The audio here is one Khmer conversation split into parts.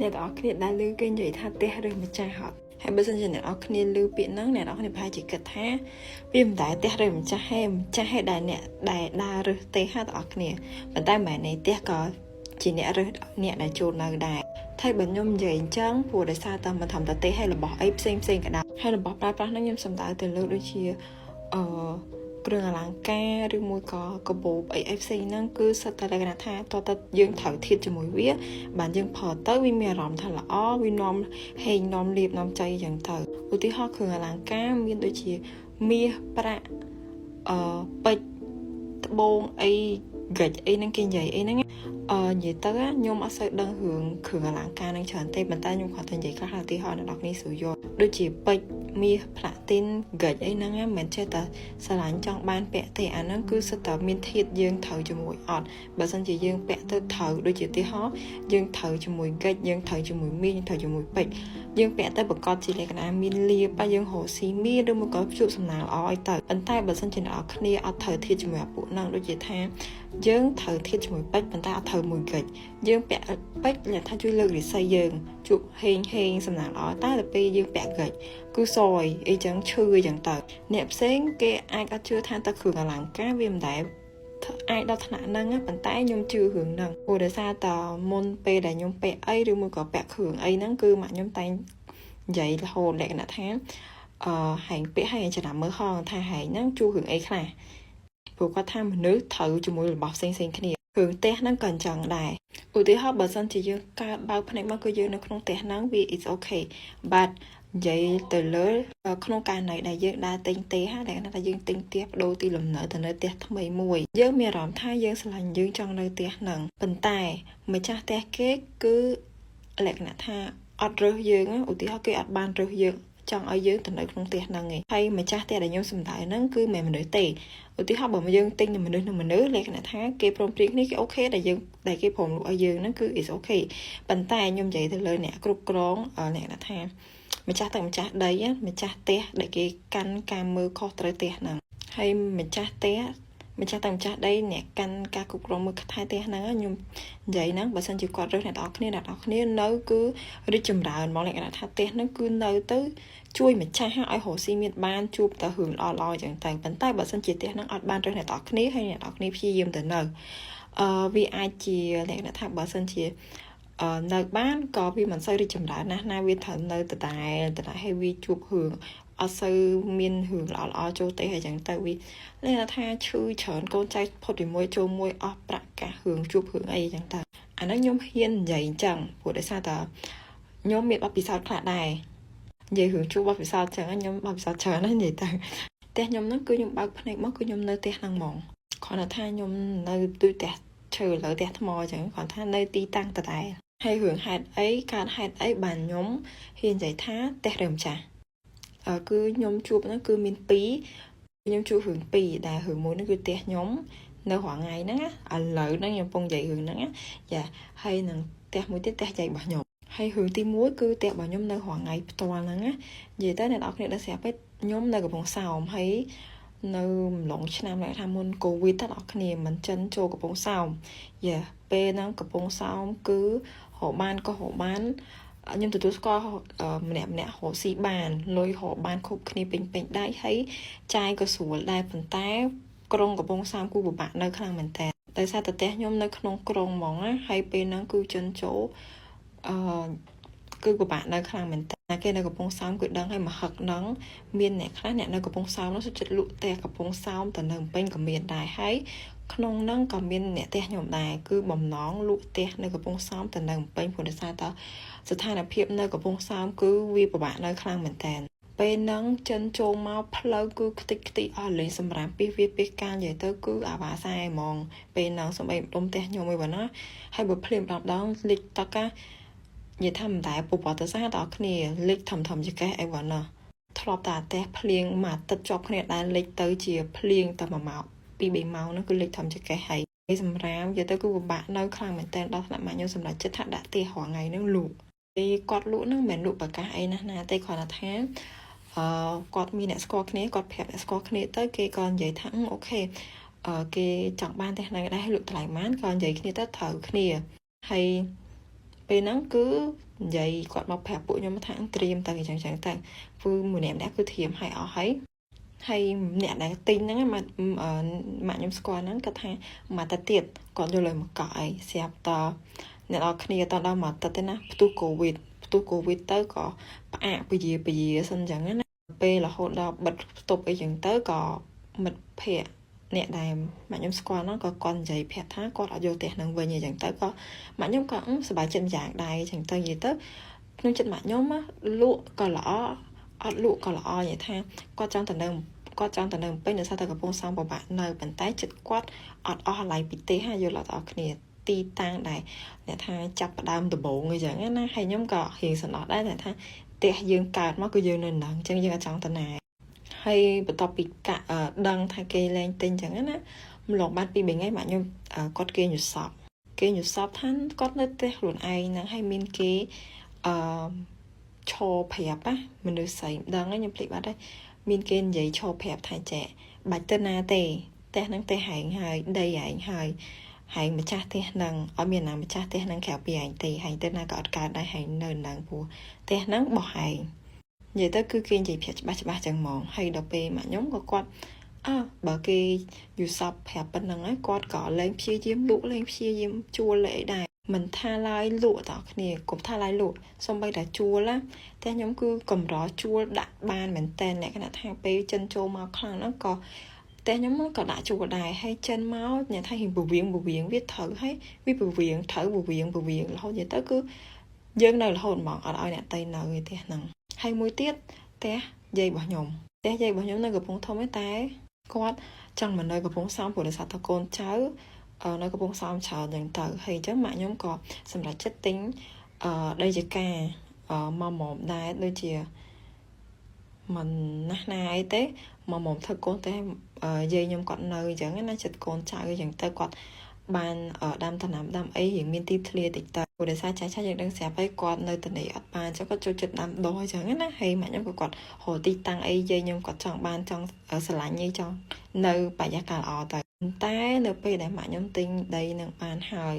អ្នកទាំងអស់គ្នាដែលឮគេនិយាយថាផ្ទះឬម្ចាស់ហត់ហើយបើសិនជាអ្នកទាំងអស់គ្នាឮពាក្យហ្នឹងអ្នកទាំងអស់គ្នាប្រហែលជាគិតថាវាមិនដែលផ្ទះឬម្ចាស់ហេម្ចាស់ហេដែលអ្នកដែលដើររើសទេហ่าទាំងអស់គ្នាប៉ុន្តែមិនមែននេះផ្ទះក៏ជាអ្នករើសអ្នកដែលចូលនៅដែរតែបើខ្ញុំនិយាយអញ្ចឹងព្រោះដោយសារតែមិនធម្មតាទេហើយរបស់អីផ្សេងក៏ដោយហើយរបស់ប្រើប្រាស់ហ្នឹងខ្ញុំសំដៅទៅលើដូចជាគ្រឿងអលង្ការឬមួយក៏កាបូបអីផ្សេងហ្នឹងគឺសិតតែលក្ខណៈថាតើតើយើងត្រូវធៀបជាមួយវាបានយើងផលទៅវាមានអារម្មណ៍ថាល្អវានាំហេងនាំលៀបនាំចៃអញ្ចឹងទៅឧទាហរណ៍គ្រឿងអលង្ការមានដូចជាមាសប្រាក់ពេជ្រត្បូងអីហ្គិចអីហ្នឹងគេនិយាយអីហ្នឹងនិយាយទៅខ្ញុំអត់សូវដឹងរឿងគ្រឿងអលង្ការហ្នឹងច្រើនទេប៉ុន្តែខ្ញុំគាត់តែនិយាយខ្លះឧទាហរណ៍ដល់អ្នកនេះស្រួលយល់ដូចជាពេជ្រមាសផ្លាទីនហ្គិចអីហ្នឹងមិនចេះតែស្រឡាញ់ចង់បានពាក់ទេអាហ្នឹងគឺសិតតែមានធាតុយើងត្រូវជាមួយអត់បើមិនជាយើងពាក់ទៅត្រូវដូចជាឧទាហរណ៍យើងត្រូវជាមួយហ្គិចយើងត្រូវជាមួយមាសយើងត្រូវជាមួយពេជ្រយើងពាក់ទៅប្រកបជាលក្ខណៈមានលៀបបើយើងរកស៊ីមាសឬមកក៏ជួបសំណាងល្អឲ្យទៅប៉ុន្តែបើមិនជាអ្នកគ្នាអត់ត្រូវធាតុជាមួយពួកហ្នឹងដូចជាថាយើងត្រូវធៀបជាមួយពេជ្រប៉ុន្តែអត់ត្រូវមួយកិច្ចយើងពាក់ពេជ្រលក្ខថាជួយលើករាសីយើងជួបហេងសំណាងល្អតែដល់ពេលយើងពាក់កិច្ចគឺសយអីចឹងឈឺអីចឹងទៅអ្នកផ្សេងគេអាចអត់ជឿថាតើគ្រឿងអលង្ការវាមិនដែលអាចដល់ថ្នាក់ហ្នឹងប៉ុន្តែខ្ញុំជឿរឿងហ្នឹងព្រោះដោយសារតមុនពេលដែលខ្ញុំពាក់អីឬមួយក៏ពាក់គ្រឿងអីហ្នឹងគឺម៉ាក់ខ្ញុំតែងនិយាយរហូតលក្ខណៈថាហែងពាក់ហើយចំណាំមើលហងថាហែងហ្នឹងជួរឿងអីខ្លះព្រោះគាត់ថាមនុស្សត្រូវជាមួយរបស់ផ្សេងគ្នាគ្រឿងផ្ទះហ្នឹងក៏អញ្ចឹងដែរឧទាហរណ៍បើសិនជាយើងកើតបើកភ្នែកមកគឺយើងនៅក្នុងផ្ទះហ្នឹងវា is okay but និយាយទៅលើក្នុងករណីដែលយើងដើរទិញទេហើយដែលថាយើងទិញផ្ទះបដូរទីលំនៅទៅនៅផ្ទះថ្មីមួយយើងមានអារម្មណ៍ថាយើងស្រឡាញ់យើងចង់នៅផ្ទះហ្នឹងប៉ុន្តែម្ចាស់ផ្ទះគេគឺលក្ខណៈថាអត់រើសយើងឧទាហរណ៍គេអត់បានរើសយើងចង់ឲ្យយើងទៅនៅក្នុងផ្ទះហ្នឹងឯងហើយម្ចាស់ផ្ទះដែលខ្ញុំសម្ដៅហ្នឹងគឺមិនមនុស្សទេឧទាហរណ៍បើយើងទិញនឹងមនុស្សលក្ខណៈថាគេព្រមព្រៀងគ្នាគេអូខេដែលគេព្រមលក់ឲ្យយើងហ្នឹងគឺ is okay ប៉ុន្តែខ្ញុំនិយាយទៅលើអ្នកគ្រប់គ្រងលក្ខណៈថាម្ចាស់ទឹកម្ចាស់ដីម្ចាស់ផ្ទះដែលគេកាន់ការមើលខុសត្រូវផ្ទះហ្នឹងហើយម្ចាស់ផ្ទះម្ចាស់ទឹកម្ចាស់ដីអ្នកកាន់ការគ្រប់គ្រងមើលថែផ្ទះហ្នឹងខ្ញុំនិយាយហ្នឹងបើសិនជាគាត់រើសអ្នកនរគ្នានៅគឺរីកចម្រើនមកលក្ខណៈថាផ្ទះហ្នឹងគឺនៅទៅជួយម្ចាស់ឲ្យរកស៊ីមានបានជួបតែរឿងល្អៗចឹងទៅប៉ុន្តែបើសិនជាផ្ទះហ្នឹងអត់បានរើសអ្នកនរគ្នាហើយអ្នកនរគ្នាព្យាយាមទៅនៅវាអាចជាលក្ខណៈថាបើសិនជានៅបានក៏វាមិនសូវរីកចម្រើនណាស់វាត្រូវនៅដដែលហើយវាជួបរឿងអត់សូវមានរឿងល្អចូលទេហើយចឹងទៅវាលក្ខណៈថាឈឺច្រើនកូនចៅផុតពីមួយចូលមួយអស់ប្រាក់កាសរឿងជួបរឿងអីចឹងទៅអាហ្នឹងខ្ញុំហ៊ាននិយាយអញ្ចឹងព្រោះដោយសារតែខ្ញុំមានបទពិសោធន៍ខ្លះដែរនិយាយរឿងជួបបទពិសោធន៍ចឹងខ្ញុំបទពិសោធន៍ច្រើនណាស់និយាយទៅផ្ទះខ្ញុំហ្នឹងគឺខ្ញុំបើកភ្នែកមកគឺខ្ញុំនៅផ្ទះហ្នឹងហ្មងគ្រាន់តែថាខ្ញុំនៅទូផ្ទះឈើលើផ្ទះថ្មចឹងគ្រាន់ថានៅទីតាំងដដែលហើយរឿងហេតុអីកើតហេតុអីបានខ្ញុំហ៊ាននិយាយថាផ្ទះរើម្ចាស់គឺខ្ញុំជួបហ្នឹងគឺមាន2ខ្ញុំជួបរឿង2ដែលរឿងមួយហ្នឹងគឺផ្ទះខ្ញុំនៅរងថ្ងៃហ្នឹងឥឡូវហ្នឹងខ្ញុំកំពុងនិយាយរឿងហ្នឹងយ៉ាហើយនឹងផ្ទះមួយទៀតផ្ទះយាយរបស់ខ្ញុំហើយរឿងទី1គឺផ្ទះរបស់ខ្ញុំនៅរងថ្ងៃផ្ទាល់ហ្នឹងនិយាយទៅអ្នកនរគ្នាដឹងស្រាប់ទេខ្ញុំនៅកំពង់សោមហើយនៅម្លងឆ្នាំដែលថាមុនកូវីដដល់គ្នាមិនចិនចូលកំពង់សោមយ៉ាពេលហ្នឹងកំពង់សោមគឺរកបានក៏រកបានខ្ញុំទទួលស្គាល់ម្នាក់រកស៊ីបានលុយរកបានគ្រប់គ្នាពេញដៃហើយចាយក៏ស្រួលដែរប៉ុន្តែក្រុងកំពង់សោមគូពិបាកនៅខ្លាំងមែនតើដោយសារតែផ្ទះខ្ញុំនៅក្នុងក្រុងហ្មងណាហើយពេលហ្នឹងគឺចិនចូលគឺពិបាកនៅខ្លាំងមែនតើគេនៅកំពង់សោមគឺដឹងហើយមកហឹកហ្នឹងមានអ្នកខ្លះអ្នកនៅកំពង់សោមនោះសុខចិត្តលក់ផ្ទះកំពង់សោមទៅនៅភ្នំពេញក៏មានដែរហើយក្នុងហ្នឹងក៏មានអ្នកផ្ទះខ្ញុំដែរគឺបំណងលក់ផ្ទះនៅកំពង់សោមទៅនៅភ្នំពេញព្រោះដោយសារតែស្ថានភាពនៅកំពង់សោមគឺវាពិបាកនៅខ្លាំងមែនតើពេលហ្នឹងចិនចូលមកផ្លូវគឺខ្ទេចខ្ទីអស់លេងសម្រាប់ពីវាពីការនិយាយទៅគឺអាវ៉ាសែហ្មងពេលហ្នឹងសំបីដុំផ្ទះខ្ញុំឯណាហើយបើភ្លាមដល់លិចតកានិយាយថាមិនដែរពុបអត់ទៅសារដល់គ្នាលិចធំជាកេះអីវ៉ាណាធ្លាប់តែផ្ទះភ្លៀងមួយអាទិត្យជាប់គ្នាដែលលិចទៅជាភ្លៀងតែ1ម៉ោង2-3ម៉ោងហ្នឹងគឺលិចធំជាកេះហើយសម្រាប់និយាយទៅគឺពិបាកនៅខ្លាំងមែនតើដល់ថ្នាក់ម៉ាក់ខ្ញុំសម្រាប់ចិត្តថាដាក់ផ្ទះរងថ្ងៃហ្នឹងលក់ពេលគាត់លក់ហ្នឹងមិនមែនលក់ប្រកាសអីណាទេគ្រាន់តែថាគាត់មានអ្នកស្គាល់គ្នាគាត់ប្រាប់អ្នកស្គាល់គ្នាទៅគេក៏និយាយថាអូខេគេចង់បានផ្ទះហ្នឹងដែរលក់ថ្លៃប៉ុន្មានក៏និយាយគ្នាទៅត្រូវគ្នាហើយ ពេលហ្នឹងគឺនិយាយគាត់មកប្រាប់ពួកខ្ញុំថាត្រៀមទៅចឹងទៅគឺមួយអ្នកគឺធៀមឲ្យអស់ហើយអ្នកដែលទិញហ្នឹងម៉ាក់ខ្ញុំស្គាល់ហ្នឹងគាត់ថាមកទៅទៀតគាត់យកលើមកកក់អីស្រាប់តអ្នកនរគ្នាតដល់មកទៅទេណាផ្ទុះកូវីដទៅក៏ផ្អាកពយាសិនចឹងណាពេលរហូតដល់បិទផ្ទប់អីចឹងទៅក៏មិត្តភ័ក្តិអ្នកដែលម៉ាក់ខ្ញុំស្គាល់ហ្នឹងក៏គាត់និយាយប្រាប់ថាគាត់អត់យកផ្ទះហ្នឹងវិញអីចឹងទៅក៏ម៉ាក់ខ្ញុំក៏សប្បាយចិត្តយ៉ាងដែរចឹងទៅនិយាយទៅក្នុងចិត្តម៉ាក់ខ្ញុំលក់ក៏ល្អអត់លក់ក៏ល្អនិយាយថាគាត់ចង់ទៅនៅពេញដោយសារតែកំពង់សោមពិបាកនៅប៉ុន្តែចិត្តគាត់អត់អស់ឡៃពីទេហើយយល់អត់គ្នាទីតាំងដែរអ្នកថាចាប់ផ្ដើមដំបូងអីចឹងណាហើយខ្ញុំក៏រៀងសំណោះដែរតែថាផ្ទះយើងកើតមកគឺយើងនៅហ្នឹងអញ្ចឹងយើងអត់ចង់ទៅណាហើយបន្ទាប់ពីដឹងថាគេលែងទិញអញ្ចឹងណាម្លងបាន2 3ថ្ងៃម៉ាក់ខ្ញុំគាត់គេញសពថាគាត់នៅផ្ទះខ្លួនឯងហ្នឹងហើយមានគេឈរប្រាប់ណាមនុស្សស្រីម្ដងខ្ញុំភ្លេចបាត់ហើយមានគេនិយាយឈរប្រាប់ថាចេះបាច់ទៅណាទេផ្ទះហ្នឹងទេហែងហើយដីហែងហើយហើយម្ចាស់ផ្ទះហ្នឹងអត់មានណាម្ចាស់ផ្ទះហ្នឹងក្រៅពីហែងទេហែងទៅណាក៏អត់កើតដែរហែងនៅហ្នឹងព្រោះផ្ទះហ្នឹងបោះហែងនិយាយទៅគឺគេនិយាយប្រាប់ច្បាស់ចឹងហ្មងហើយដល់ពេលម៉ាក់ខ្ញុំក៏គាត់បើគេយូសពប្រាប់ប៉ុណ្ណឹងហើយគាត់ក៏លែងព្យាយាមលក់លែងព្យាយាមជួលអីដែរមិនថាឡើយលក់តគ្នាកុំថាឡើយលក់សំបីតែជួលណាតែខ្ញុំគឺកម្រជួលដាក់បានមែនតែលក្ខណៈថាពេលចិនចូលមកខ្លាំងហ្នឹងក៏តែខ្ញុំក៏ដាក់ជួលដែរហើយចិនមកអ្នកថាហ៊ីពវៀងវាត្រូវហើយវាពវៀងត្រូវពវៀងរហូតនិយាយទៅគឺយើងនៅរហូតហ្មងអត់ឲ្យអ្នកតៃនៅឯផ្ទះហ្នឹងហើយមួយទៀតផ្ទះយាយរបស់ខ្ញុំនៅកំពង់ធំឯតែគាត់ចង់មកនៅកំពង់សោមព្រោះដោយសារតែកូនចៅនៅកំពង់សោមច្រើនចឹងទៅហើយអញ្ចឹងម៉ាក់ខ្ញុំក៏សម្រាប់ចិត្តទិញដីចការមកដែរដូចជាមិនណាស់ណាអីទេមកធ្វើកូនតែយាយខ្ញុំគាត់នៅអញ្ចឹងណាចិត្តកូនចៅអញ្ចឹងទៅគាត់បានដាំដំណាំដាំអីយើងមានទីធ្លាតិចទៅព្រោះដោយសារចាស់យើងដឹងស្រាប់ហើយគាត់នៅតនីអត់បានអញ្ចឹងគាត់ចូលចិត្តដាំដុះអញ្ចឹងណាហើយម៉ាក់ខ្ញុំក៏គាត់រកទីតាំងអីយាយខ្ញុំគាត់ចង់បានចង់ស្រឡាញ់អីចង់នៅបរិយាកាសល្អទៅតែនៅពេលដែលម៉ាក់ខ្ញុំទិញដីនឹងបានហើយ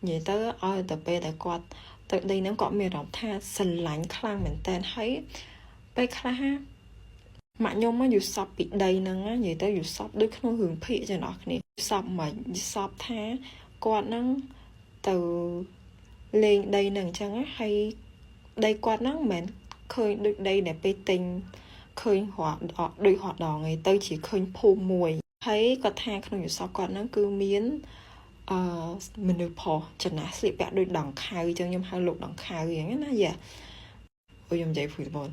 និយាយទៅឲ្យទៅពេលដែលគាត់ទៅដីនឹងគាត់មានអារម្មណ៍ថាស្រឡាញ់ខ្លាំងមែនតើហើយពេលខ្លះម៉ាក់ខ្ញុំយូសពពីដីហ្នឹងនិយាយទៅយូសពដូចក្នុងរឿងភាគចឹងអ្នកគ្នាសពមិនសពថាគាត់ហ្នឹងទៅលេងដីហ្នឹងអញ្ចឹងហើយដីគាត់ហ្នឹងមិនមែនឃើញដូចដីដែលពេលទិញឃើញរត់ដូចរត់ដងឯទៅជាឃើញភូមិមួយហើយគាត់ថាក្នុងយូសពគាត់ហ្នឹងគឺមានមនុស្សផុសចំណាស់ស្លៀកពាក់ដូចដង្ខៅអញ្ចឹងខ្ញុំហៅលោកដង្ខៅអញ្ចឹងណាយ៉ាអូខ្ញុំនិយាយហ្វូតបល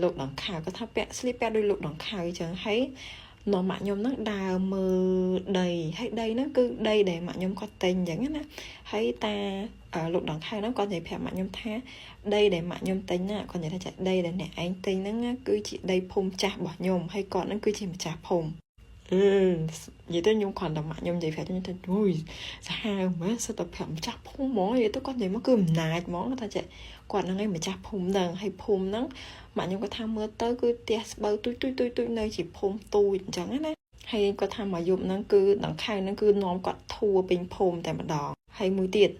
លោកដង្ខៅគាត់ថាស្លៀកពាក់ដូចលោកដង្ខៅអញ្ចឹងហើយនាំម៉ាក់ខ្ញុំហ្នឹងដើរមើលដីហើយដីហ្នឹងគឺដីដែលម៉ាក់ខ្ញុំគាត់ទិញអញ្ចឹងណាហើយតាលោកដង្ខៅហ្នឹងគាត់និយាយប្រាប់ម៉ាក់ខ្ញុំថាដីដែលម៉ាក់ខ្ញុំទិញណាគាត់និយាយថាដីដែលអ្នកឯងទិញហ្នឹងគឺជាដីភូមិចាស់របស់ខ្ញុំហើយគាត់ហ្នឹងគឺជាម្ចាស់ភូមិនិយាយទៅខ្ញុំគ្រាន់តែម៉ាក់ខ្ញុំនិយាយប្រាប់ខ្ញុំថាអូយសាហាវមែនសិតតែប្រាប់ម្ចាស់ភូមិហ្មងនិយាយទៅគាត់និយាយមកគឺអំណាចហ្មងថាគាត់ហ្នឹងឯងម្ចាស់ភូមិហ្នឹងហើយភូមិហ្នឹងម៉ាក់ខ្ញុំគាត់ថាមើលទៅគឺផ្ទះស្បូវទុយនៅជាភូមិទូចអញ្ចឹងណាហើយគាត់ថាមកយប់ហ្នឹងគឺដង្ខៅហ្នឹងគឺនាំគាត់ធួពេញភូមិតែម្ដងហើយមួយទៀត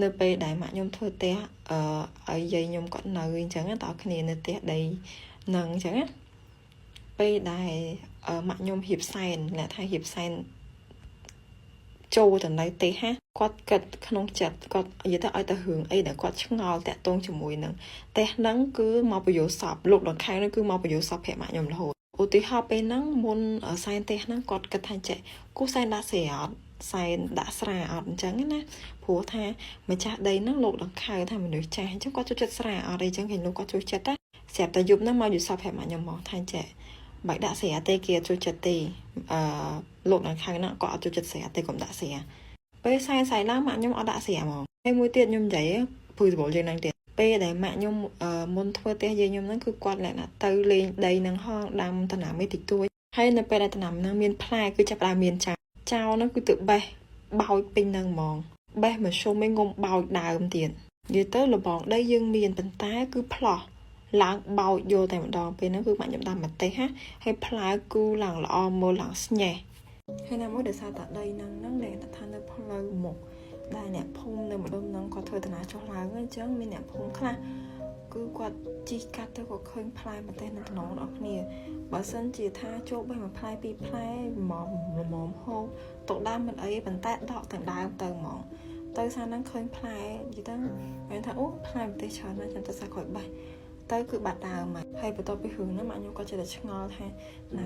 នៅពេលដែលម៉ាក់ខ្ញុំធ្វើផ្ទះឲ្យយាយខ្ញុំគាត់នៅអញ្ចឹងតើគ្នានៅផ្ទះដីហ្នឹងអញ្ចឹងណាពេលដែលម៉ាក់ខ្ញុំហៀបសែនអ្នកថាហៀបសែនចូលទៅនៅទេហាគាត់គិតក្នុងចិត្តគាត់និយាយទៅឲ្យទៅរឿងអីដែលគាត់ឆ្ងល់តាក់ទងជាមួយនឹងតែហ្នឹងគឺមកបញ្យោសពលោកដង្ខៅហ្នឹងគឺមកបញ្យោសពប្រាក់ម៉ាក់ខ្ញុំរហូតឧទាហរណ៍ពេលហ្នឹងមុនសែនទេហ្នឹងគាត់គិតថាចេះគូសែនដាក់ស្រាអត់សែនដាក់ស្រាអត់អញ្ចឹងណាព្រោះថាម្ចាស់ដីហ្នឹងលោកដង្ខៅថាមនុស្សចាស់អញ្ចឹងគាត់ចូលចិត្តស្រាអត់អីអញ្ចឹងគេលោកគាត់ចូលចិត្តណាស្រាប់តែយប់ហ្នឹងមកយូសពប្រាក់ម៉ាក់ខ្ញុំមកថាចេះបើដាក់ស្រាទេគេចូលចិត្តទេលោកដង្ខៅហ្នឹងគាត់អត់ចូលចិត្តស្រាទេកុំដាក់ស្រាពេលសែនឡើងម៉ាក់ខ្ញុំអត់ដាក់ស្រាហ្មងហើយមួយទៀតខ្ញុំនិយាយព្រោះសបល់យើងហ្នឹងទៀតពេលដែលម៉ាក់ខ្ញុំមុនធ្វើផ្ទះយាយខ្ញុំហ្នឹងគឺគាត់លក្ខណៈទៅលេងដីហ្នឹងហងដាំដំណាំឯតិចតួចហើយនៅពេលដែលដំណាំហ្នឹងមានផ្លែគឺចាប់ផ្ដើមមានចៅហ្នឹងគឺទៅបេះបោចពេញហ្នឹងហ្មងបេះមកជុំឯងងុំបោចដើមទៀតនិយាយទៅលបងដីយើងមានប៉ុន្តែគឺផ្លោះឡើងបោចយកតែម្ដងពេលហ្នឹងគឺម៉ាក់ខ្ញុំដាំម្ទេសហើយផ្លែគឺឡើងល្អមើលឡើងស្ញេះហើយណាមួយដោយសារតាដីហ្នឹងដែលថានៅផ្លូវមុខ ได้เนี่ยพุ่มในmột đêm nắng có thời tận cho lá chứ mìnhเนี่ยพุ่มค่ะcứ quạt chỉ cắt tới có khơi phai mà tên nó đó nè bà sân chỉ tha chỗ bên mà phai bị phai mỏm hô tổ đam mình ấy bàn tay đọ thằng đai tờ mỏng tới sao nó khơi phai gì đó mình thấy úp phai mình tới chờ nó chẳng ta khỏi bay tới cứ bạt đào mà hay bà tôi bị hưởng nó mà nhau có chơi được chắc ngon ha là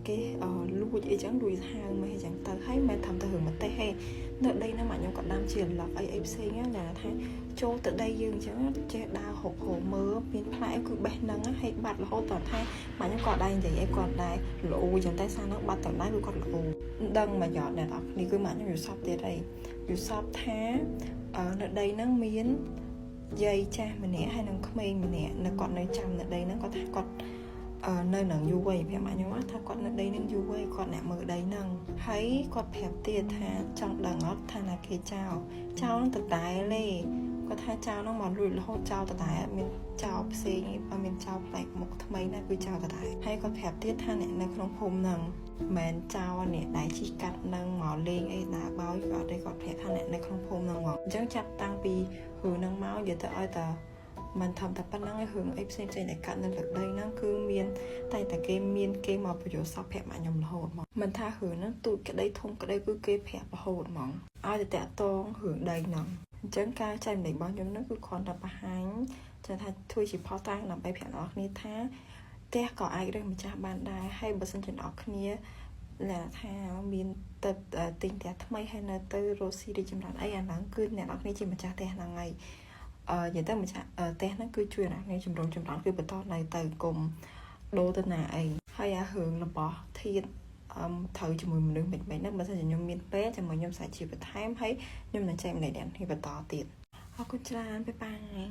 cái lùi vậy chẳng đùi hàng mà chẳng tới thấy mà thầm tới hưởng mà tay hay nơi đây nó mà nhau còn đam triển là AFC nhá là thấy chỗ từ đây dương chứ chơi đào hộp hồ mơ biến phai cứ bẹt nắng hay bạt là hô toàn thay mà nhau còn đây vậy em còn đây lụ chẳng tay sao nó bạt toàn đây cứ còn lụ đằng mà giọt này đó đi cứ mà nhauอยู่ shop tới đâyอยู่ shop ท้าnơi đây nó miến dây cha mình nè hay nâng comment mình nè nó còn nơi chăm ở đây nó có thể còn nơi nâng du quay phải mà nhớ tha còn ở đây nâng du quay còn nè mở đây nâng thấy còn phép tiền thà trong đằng óc thà là cái chào nó tự đại lê có tha chào nó mòn lùi là hỗ chào tự đại mình chào xe và mình chào lại một thằng mấy này cứ chào tự đại hay còn phép tiền thà nè nó không phùm nâng mình chào nè đại chỉ cắt nâng mỏ lên ấy là báo ở đây còn phép thà nè nó không phùm nâng mỏ chẳng chặt tăng pi hướng nâng máu giờ tới tờ mình thầm tập bắt năng hướng ấy xem này cạn nên lực đây nó cứ miên tay tại cái miên cái mà bây giờ sao phép mà nhầm hồn mà mình tha hướng nó tụt cái đây thông cái đây cứ cái phép hồn mỏng ai để tẹt to hướng đây nè chẳng ca chạy này bao nhiêu nó cứ còn đập hành cho thay thôi chỉ phao tay làm bài phép đó như thế té có ai đây mà cha ban đài hay bớt sân trên đó kia là thà miên tập tình té thay hay là từ Rosie đi chăm đàn ấy ăn nắng cứ nè đó này chỉ mà cha té hàng ngày vậy ta mình té nó cứ chuyện này chùm rong cứ bật to này từ cùng đô tên này hay hưởng là bỏ thiên thời cho mình được mình nó mà sẽ nhung miên bé cho mình nhung xài chỉ bật thái thấy nhung là chạy này đèn thì bật to tiền họ cũng cho bye bye